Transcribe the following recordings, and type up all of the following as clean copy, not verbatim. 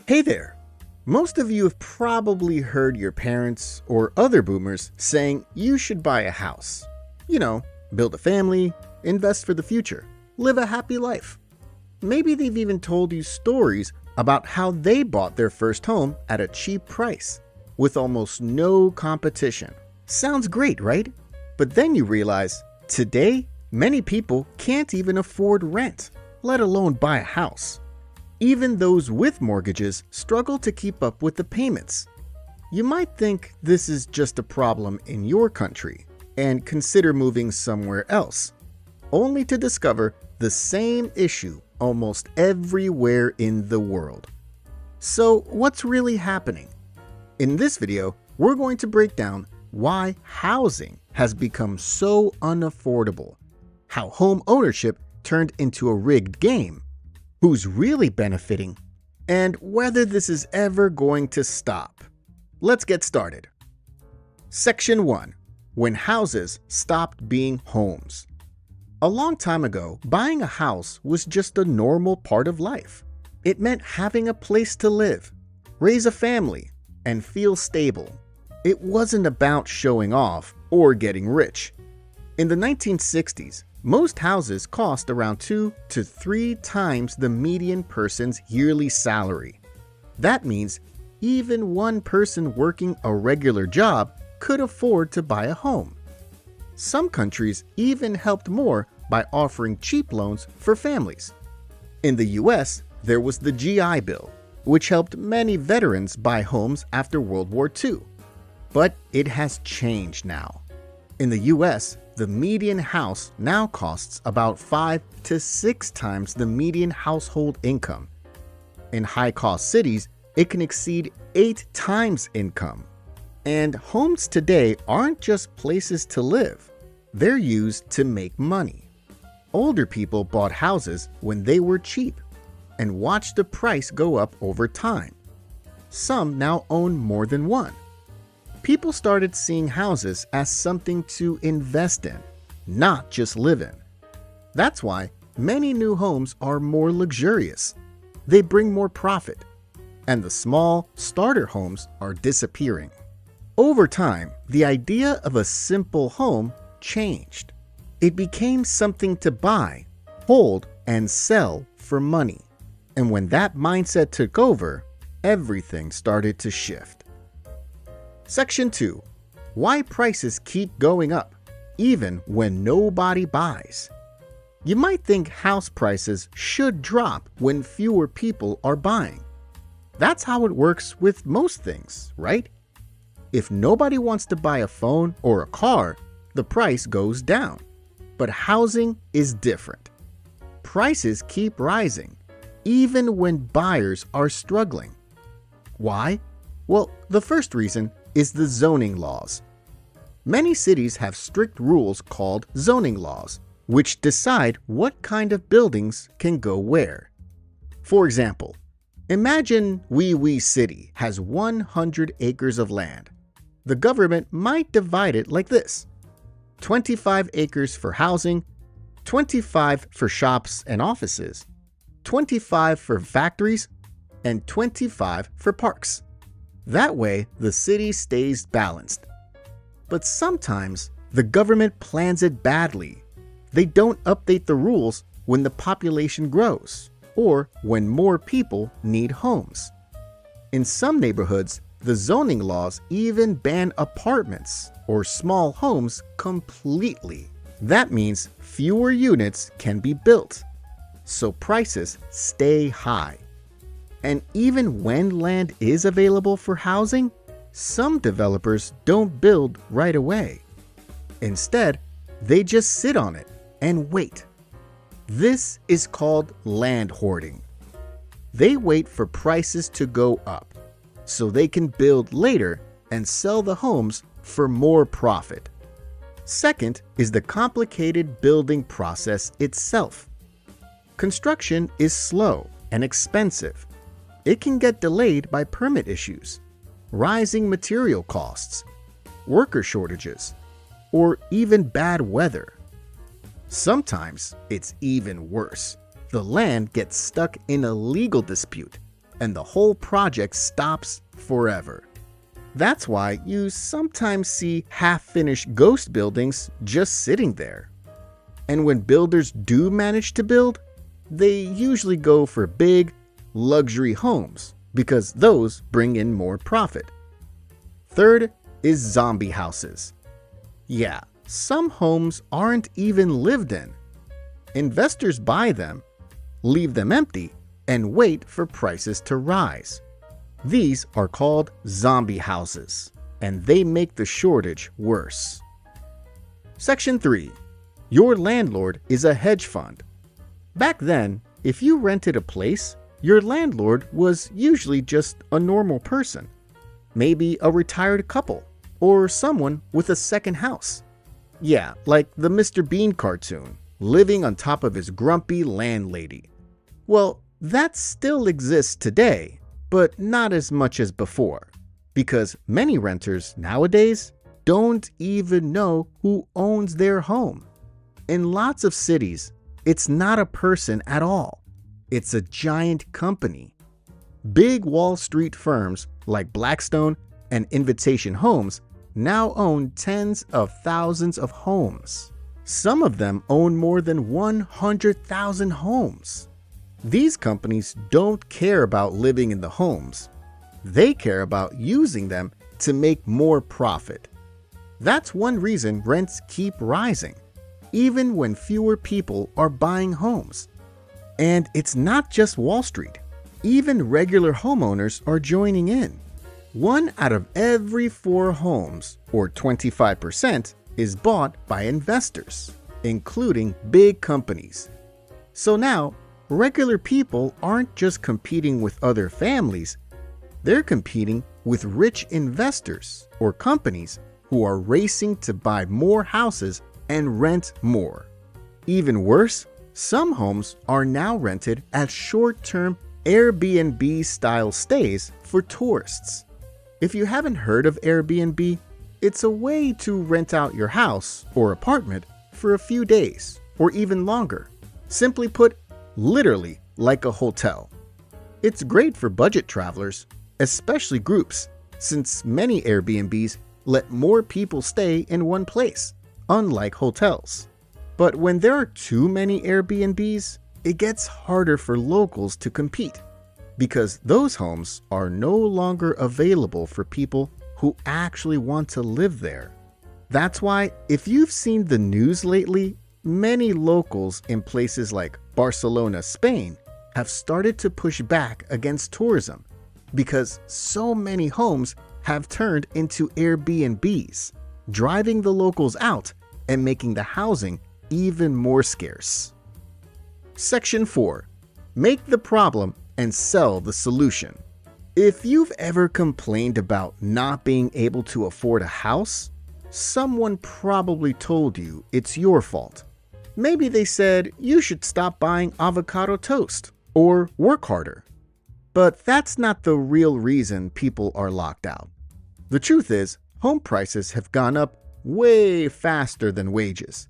Hey there! Most of you have probably heard your parents or other boomers saying you should buy a house. You know, build a family, invest for the future, live a happy life. Maybe they've even told you stories about how they bought their first home at a cheap price, with almost no competition. Sounds great, right? But then you realize, today, many people can't even afford rent, let alone buy a house. Even those with mortgages struggle to keep up with the payments. You might think this is just a problem in your country and consider moving somewhere else, only to discover the same issue almost everywhere in the world. So what's really happening? In this video, we're going to break down why housing has become so unaffordable, how home ownership turned into a rigged game, who's really benefiting, and whether this is ever going to stop. Let's get started. Section 1. When houses stopped being homes. A long time ago, buying a house was just a normal part of life. It meant having a place to live, raise a family, and feel stable. It wasn't about showing off or getting rich. In the 1960s, most houses cost around 2 to 3 times the median person's yearly salary. That means even one person working a regular job could afford to buy a home. Some countries even helped more by offering cheap loans for families. In the US, there was the GI Bill, which helped many veterans buy homes after World War II. But it has changed now. In the US, the median house now costs about 5 to 6 times the median household income. In high-cost cities, it can exceed 8 times income. And homes today aren't just places to live. They're used to make money. Older people bought houses when they were cheap and watched the price go up over time. Some now own more than one. People started seeing houses as something to invest in, not just live in. That's why many new homes are more luxurious. They bring more profit, and the small starter homes are disappearing. Over time, the idea of a simple home changed. It became something to buy, hold, and sell for money. And when that mindset took over, everything started to shift. Section 2. Why prices keep going up, even when nobody buys. You might think house prices should drop when fewer people are buying. That's how it works with most things, right? If nobody wants to buy a phone or a car, the price goes down. But housing is different. Prices keep rising, even when buyers are struggling. Why? Well, the first reason is the zoning laws. Many cities have strict rules called zoning laws, which decide what kind of buildings can go where. For example, imagine Wee Wee City has 100 acres of land. The government might divide it like this: 25 acres for housing, 25 for shops and offices, 25 for factories, and 25 for parks. That way, the city stays balanced. But sometimes, the government plans it badly. They don't update the rules when the population grows or when more people need homes. In some neighborhoods, the zoning laws even ban apartments or small homes completely. That means fewer units can be built, so prices stay high. And even when land is available for housing, some developers don't build right away. Instead, they just sit on it and wait. This is called land hoarding. They wait for prices to go up, so they can build later and sell the homes for more profit. Second is the complicated building process itself. Construction is slow and expensive. It can get delayed by permit issues, rising material costs, worker shortages, or even bad weather. Sometimes it's even worse. The land gets stuck in a legal dispute, and the whole project stops forever. That's why you sometimes see half-finished ghost buildings just sitting there. And when builders do manage to build, they usually go for big, luxury homes because those bring in more profit. Third is zombie houses. Yeah, some homes aren't even lived in. Investors buy them, leave them empty, and wait for prices to rise. These are called zombie houses, and they make the shortage worse. Section 3. Your landlord is a hedge fund. Back then, if you rented a place, your landlord was usually just a normal person, maybe a retired couple, or someone with a second house. Yeah, like the Mr. Bean cartoon, living on top of his grumpy landlady. Well, that still exists today, but not as much as before, because many renters nowadays don't even know who owns their home. In lots of cities, it's not a person at all. It's a giant company. Big Wall Street firms like Blackstone and Invitation Homes now own tens of thousands of homes. Some of them own more than 100,000 homes. These companies don't care about living in the homes. They care about using them to make more profit. That's one reason rents keep rising, even when fewer people are buying homes. And it's not just Wall Street. Even regular homeowners are joining in. 1 out of every 4 homes, or 25%, is bought by investors, including big companies. So now, regular people aren't just competing with other families, they're competing with rich investors or companies who are racing to buy more houses and rent more. Even worse, some homes are now rented as short-term Airbnb-style stays for tourists. If you haven't heard of Airbnb, it's a way to rent out your house or apartment for a few days or even longer. Simply put, literally like a hotel. It's great for budget travelers, especially groups, since many Airbnbs let more people stay in one place, unlike hotels. But when there are too many Airbnbs, it gets harder for locals to compete because those homes are no longer available for people who actually want to live there. That's why, if you've seen the news lately, many locals in places like Barcelona, Spain, have started to push back against tourism because so many homes have turned into Airbnbs, driving the locals out and making the housing even more scarce. Section 4. Make the problem and sell the solution. If you've ever complained about not being able to afford a house, someone probably told you it's your fault. Maybe they said you should stop buying avocado toast or work harder. But that's not the real reason people are locked out. The truth is, home prices have gone up way faster than wages.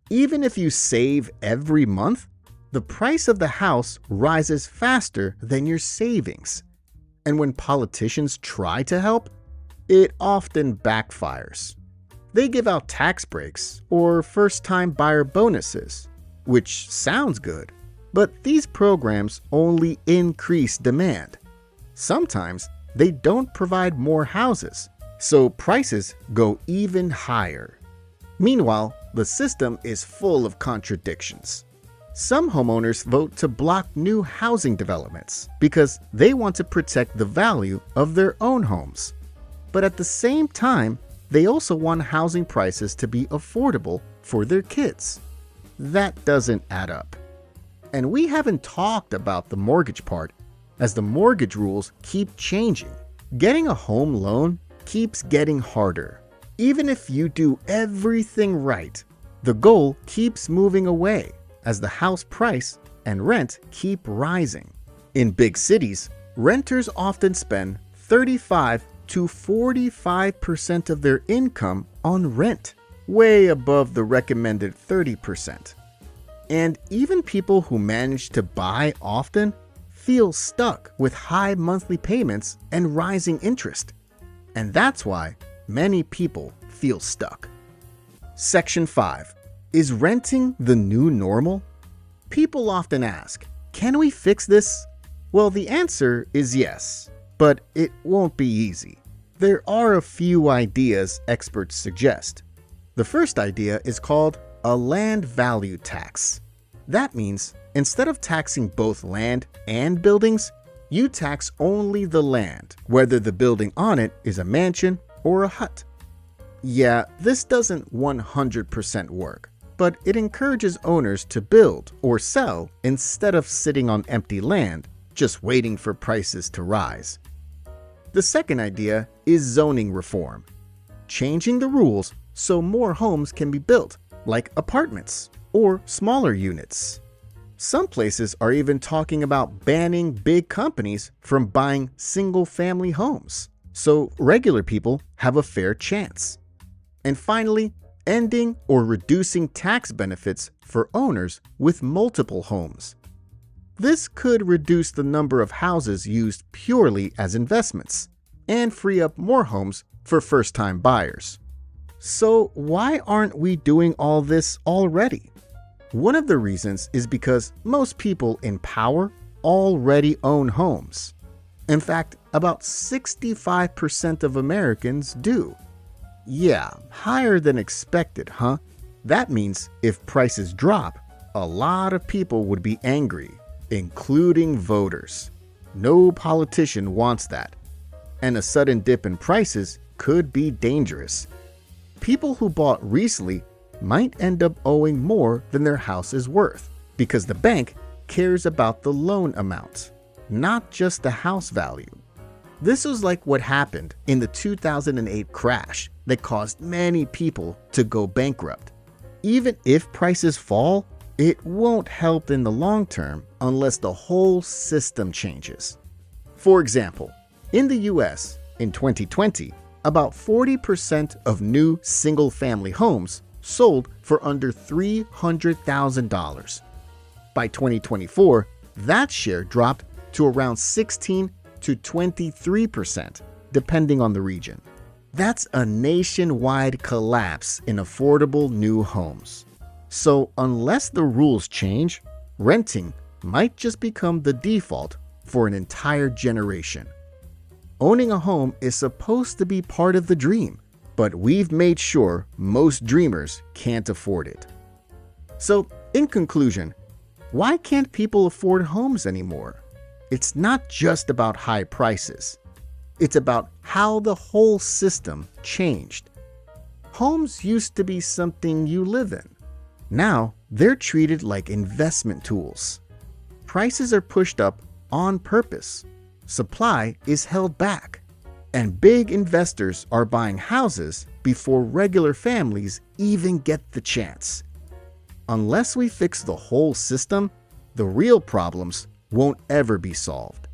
Even if you save every month, the price of the house rises faster than your savings. And when politicians try to help, it often backfires. They give out tax breaks or first-time buyer bonuses, which sounds good, but these programs only increase demand. Sometimes they don't provide more houses, so prices go even higher. Meanwhile, the system is full of contradictions. Some homeowners vote to block new housing developments because they want to protect the value of their own homes. But at the same time, they also want housing prices to be affordable for their kids. That doesn't add up. And we haven't talked about the mortgage part, as the mortgage rules keep changing. Getting a home loan keeps getting harder. Even if you do everything right, the goal keeps moving away as the house price and rent keep rising. In big cities, renters often spend 35 to 45% of their income on rent, way above the recommended 30%. And even people who manage to buy often feel stuck with high monthly payments and rising interest. And that's why many people feel stuck. Section 5. Is renting the new normal? People often ask, can we fix this? Well, the answer is yes, but it won't be easy. There are a few ideas experts suggest. The first idea is called a land value tax. That means instead of taxing both land and buildings, you tax only the land, whether the building on it is a mansion or a hut. Yeah, this doesn't 100% work, but it encourages owners to build or sell instead of sitting on empty land, just waiting for prices to rise. The second idea is zoning reform, changing the rules so more homes can be built, like apartments or smaller units. Some places are even talking about banning big companies from buying single-family homes, so regular people have a fair chance. And finally, ending or reducing tax benefits for owners with multiple homes. This could reduce the number of houses used purely as investments and free up more homes for first-time buyers. So why aren't we doing all this already? One of the reasons is because most people in power already own homes. In fact, about 65% of Americans do. Yeah, higher than expected, huh? That means if prices drop, a lot of people would be angry, including voters. No politician wants that. And a sudden dip in prices could be dangerous. People who bought recently might end up owing more than their house is worth because the bank cares about the loan amount, not just the house value. This was like what happened in the 2008 crash that caused many people to go bankrupt. Even if prices fall, it won't help in the long term unless the whole system changes. For example, in the US in 2020, about 40% of new single-family homes sold for under $300,000. By 2024, that share dropped to around 16 to 23%, depending on the region. That's a nationwide collapse in affordable new homes. So unless the rules change, renting might just become the default for an entire generation. Owning a home is supposed to be part of the dream, but we've made sure most dreamers can't afford it. So, in conclusion, why can't people afford homes anymore? It's not just about high prices. It's about how the whole system changed. Homes used to be something you live in. Now, they're treated like investment tools. Prices are pushed up on purpose. Supply is held back. And big investors are buying houses before regular families even get the chance. Unless we fix the whole system, the real problems won't ever be solved.